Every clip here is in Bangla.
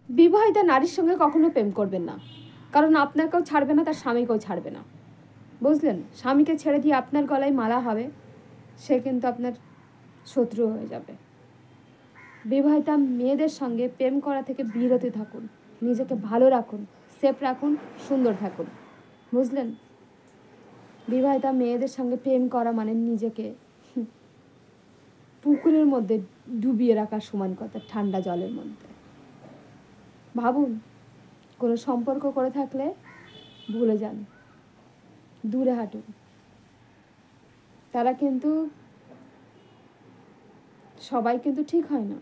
বিবাহিতা নারীর সঙ্গে কখনো প্রেম করবেন না, কারণ আপনাকেও ছাড়বে না, তার স্বামীকেও ছাড়বে না, বুঝলেন? স্বামীকে ছেড়ে দিয়ে আপনার গলায় মালা হবে, সে কিন্তু আপনার শত্রু হয়ে যাবে। বিবাহিতা মেয়েদের সঙ্গে প্রেম করা থেকে বিরত থাকুন, নিজেকে ভালো রাখুন, সেফ রাখুন, সুন্দর থাকুন, বুঝলেন? বিবাহিতা মেয়েদের সঙ্গে প্রেম করা মানে নিজেকে পুকুরের মধ্যে ডুবিয়ে রাখার সমান কথা, ঠান্ডা জলের মধ্যে। ভাবুন, কোনো সম্পর্ক করে থাকলে ভুলে যান, দূরে হাঁটুন। তারা কিন্তু সবাই কিন্তু ঠিক হয় না,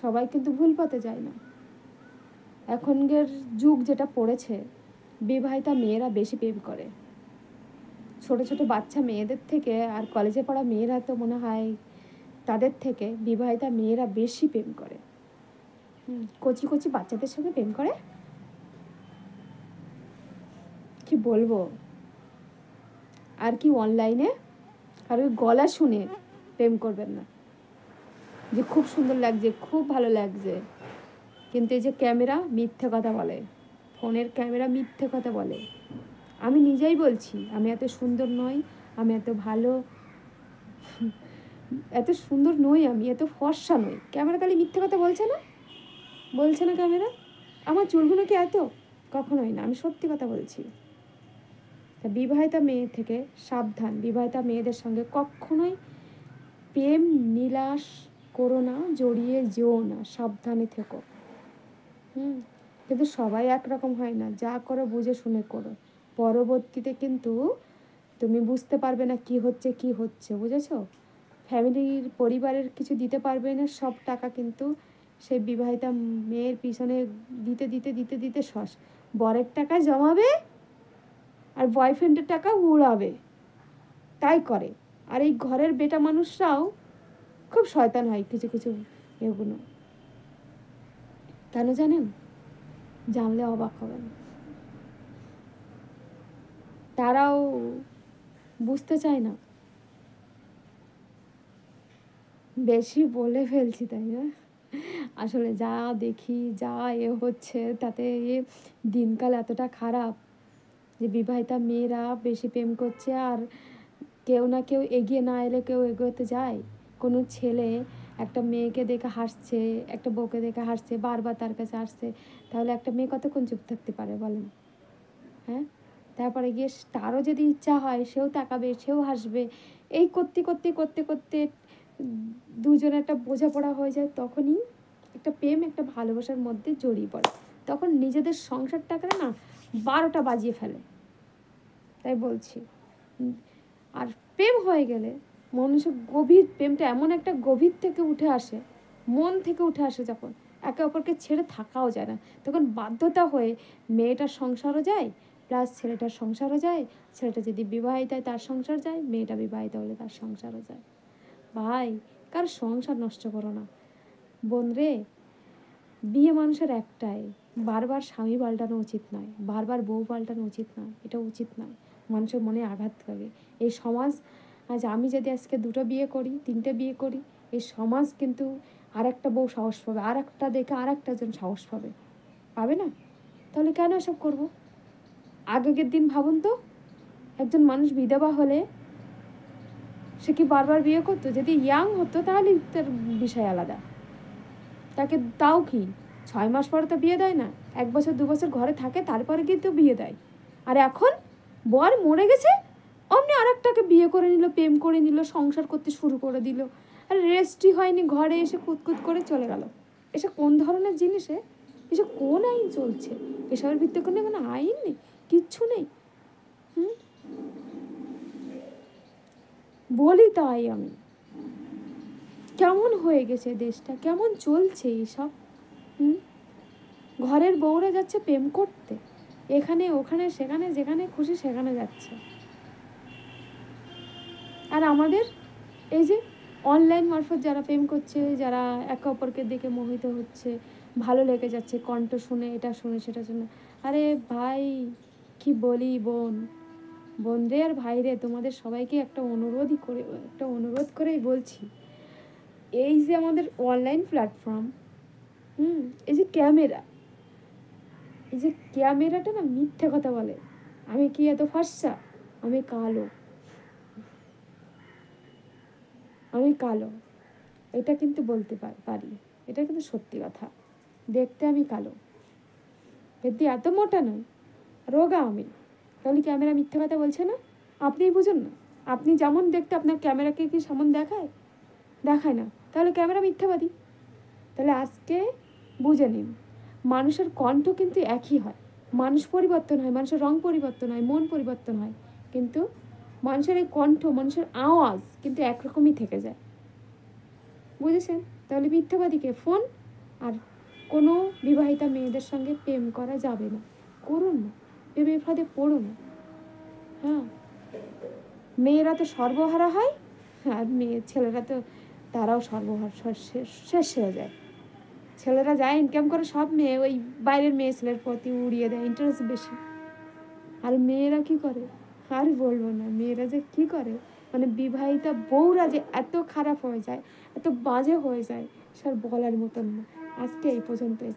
সবাই কিন্তু ভুল পথে যায় না। এখনকার যুগ যেটা পড়েছে, বিবাহিতা মেয়েরা বেশি প্রেম করে। ছোট ছোট বাচ্চা মেয়েদের থেকে আর কলেজে পড়া মেয়েরা তো মনে হয় তাদের থেকে বিবাহিতা মেয়েরা বেশি প্রেম করে। কচি কচি বাচ্চাদের সঙ্গে প্রেম করে, কি বলবো। আর কি অনলাইনে আর ওই গলা শুনে প্রেম করবেন না, যে খুব সুন্দর লাগছে, খুব ভালো লাগছে, কিন্তু এই যে ক্যামেরা মিথ্যে কথা বলে, ফোনের ক্যামেরা মিথ্যে কথা বলে। আমি নিজেই বলছি আমি এত সুন্দর নই, আমি এত ভালো, এত সুন্দর নই, আমি এত ফর্সা নই। ক্যামেরা তাহলে মিথ্যে কথা বলছে না? বলছে না ক্যামেরা? আমার চুলগুলো কি এত? কখনোই না, আমি সত্যি কথা বলছি। তা বিবাহিতা মেয়ে থেকে সাবধান, বিবাহিতা মেয়েদের সঙ্গে কখনোই প্রেম বিলাস করো না, জড়িয়ে যেও না, সাবধানে থেকো। কিন্তু সবাই একরকম হয় না, যা করো বুঝে শুনে করো, পরবর্তীতে কিন্তু তুমি বুঝতে পারবে না কি হচ্ছে কি হচ্ছে, বুঝেছো? ফ্যামিলির পরিবারের কিছু দিতে পারবে না, সব টাকা কিন্তু সেই বিবাহিতা মেয়ের পিছনে দিতে দিতে দিতে দিতে শেষ। বরের টাকা জমাবে আর বয়ফ্রেন্ডের টাকা উড়াবে, তাই করে। আর এই ঘরের বেটা মানুষরাও খুব শয়তান হয় কিছু কিছু এগুলো। কেন জানেন? জানলে অবাক হবেন। তারাও বুঝতে চায় না। বেশি বলে ফেলছি তাই না? আসলে যা দেখি, যা হচ্ছে, তাতে দিনকাল এতটা খারাপ যে বিবাহিতা মেয়েরা বেশি প্রেম করছে, আর কেউ না কেউ এগিয়ে না এলে কেউ এগোতে যায়। কোনো ছেলে একটা মেয়েকে দেখে হাসছে, একটা বউকে দেখে হাসছে, বারবার তার কাছে আসছে, তাহলে একটা মেয়ে কতক্ষণ চুপ থাকতে পারে বলেন? হ্যাঁ, তারপরে গিয়ে তারও যদি ইচ্ছা হয়, সেও তাকাবে, সেও হাসবে। এই করতে করতে করতে করতে দুজনে একটা বোঝাপড়া হয়ে যায়, তখনই একটা প্রেম, একটা ভালোবাসার মধ্যে জড়িয়ে পড়ে। তখন নিজেদের সংসারটাকে না 12টা বাজিয়ে ফেলে। তাই বলছি। আর প্রেম হয়ে গেলে মানুষের গভীর প্রেমটা এমন একটা গভীর থেকে উঠে আসে, মন থেকে উঠে আসে, যখন একে অপরকে ছেড়ে থাকাও যায় না, তখন বাধ্যতা হয়ে মেয়েটার সংসারও যায়, প্লাস ছেলেটার সংসারও যায়। ছেলেটা যদি বিবাহিত হয় তার সংসার যায়, মেয়েটা বিবাহিত হলে তার সংসারও যায়। ভাই, কার সংসার নষ্ট করো না বোন রে। বিয়ে মানুষের একটাই, বারবার স্বামী পাল্টানো উচিত নয়, বারবার বউ পাল্টানো উচিত নয়, এটা উচিত নয়। মানুষের মনে আঘাত লাগে। এই সমাজ, আজ আমি যদি আজকে 2টো বিয়ে করি, 3টে বিয়ে করি, এই সমাজ কিন্তু আর একটা বউ সাহস পাবে, আর একটা দেখে আর একটা জন সাহস পাবে, পাবে না? তাহলে কেন এসব করবো? আগের দিন ভাবুন তো, একজন মানুষ বিধবা হলে সে কি বারবার বিয়ে করতো? যদি ইয়াং হতো তাহলে তার বিষয় আলাদা, তাকে তাও কি 6 মাস পরে তো বিয়ে দেয় না, 1 বছর 2 বছর ঘরে থাকে, তারপরে কিন্তু বিয়ে দেয়। আর এখন বর মরে গেছে, অমনি আর একটাকে বিয়ে করে নিল, প্রেম করে নিল, সংসার করতে শুরু করে দিল, আর রেস্টই হয়নি, ঘরে এসে কুতকুত করে চলে গেল। এসব কোন ধরনের জিনিসে? এসব কোন আইন চলছে? এসবের ভিত্তি কোনো আইন নেই, কিচ্ছু নেই। বলি তাই আমি, কেমন হয়ে গেছে দেশটা, কেমন চলছে এইসব। ঘরের বউরা যাচ্ছে প্রেম করতে, এখানে ওখানে সেখানে, যেখানে খুশি সেখানে যাচ্ছে। আর আমাদের এই যে অনলাইন মারফত যারা প্রেম করছে, যারা একে অপরকে দেখে মোহিত হচ্ছে, ভালো লেগে যাচ্ছে, কণ্ঠ শুনে, এটা শুনে সেটা শুনে, আরে ভাই কি বলি বোন রে আর ভাই রে, তোমাদের সবাইকে একটা অনুরোধ করেই বলছি, এই যে আমাদের অনলাইন প্ল্যাটফর্ম, এই যে ক্যামেরা, এই যে ক্যামেরাটা না মিথ্যে কথা বলে। আমি কি এত ফর্সা? আমি কালো, আমি কালো, এটা কিন্তু বলতে পারি, এটা কিন্তু সত্যি কথা। দেখতে আমি কালো, কিন্তু এত মোটা নয়, রোগা আমি। তাহলে ক্যামেরা মিথ্যে কথা বলছে না? আপনিই বুঝুন না। আপনি যেমন দেখতে আপনার ক্যামেরাকে কি সেমন দেখায়? দেখায় না, তাহলে ক্যামেরা মিথ্যাবাদী। তাহলে আজকে বুঝে নিন, মানুষের কণ্ঠ কিন্তু একই হয়। মানুষ পরিবর্তন হয়, মানুষের রং পরিবর্তন হয়, মন পরিবর্তন হয়, কিন্তু মানুষের এই কণ্ঠ, মানুষের আওয়াজ কিন্তু একরকমই থেকে যায়। বুঝেছেন? তাহলে মিথ্যাবাদীকে ফোন। আর কোনো বিবাহিতা মেয়েদের সঙ্গে প্রেম করা যাবে না, করুন না, প্রেমে ফাঁদে পড়ুন না। হ্যাঁ, মেয়েরা তো সর্বহারা হয়, আর ছেলেরা তো তারাও শেষ হয়ে যায়। ছেলেরা যায় ইনকাম করে, সব মেয়ে ওই বাইরের মেয়ে ছেলের প্রতি উড়িয়ে দেয়, ইন্টারেস্ট বেশি। আর মেয়েরা কি করে আর বলবো না, মেয়েরা যে কি করে, মানে বিবাহিতা বউরা যে এত খারাপ হয়ে যায়, এত বাজে হয়ে যায়, সব বলার মতন না। আজকে এই পর্যন্তই।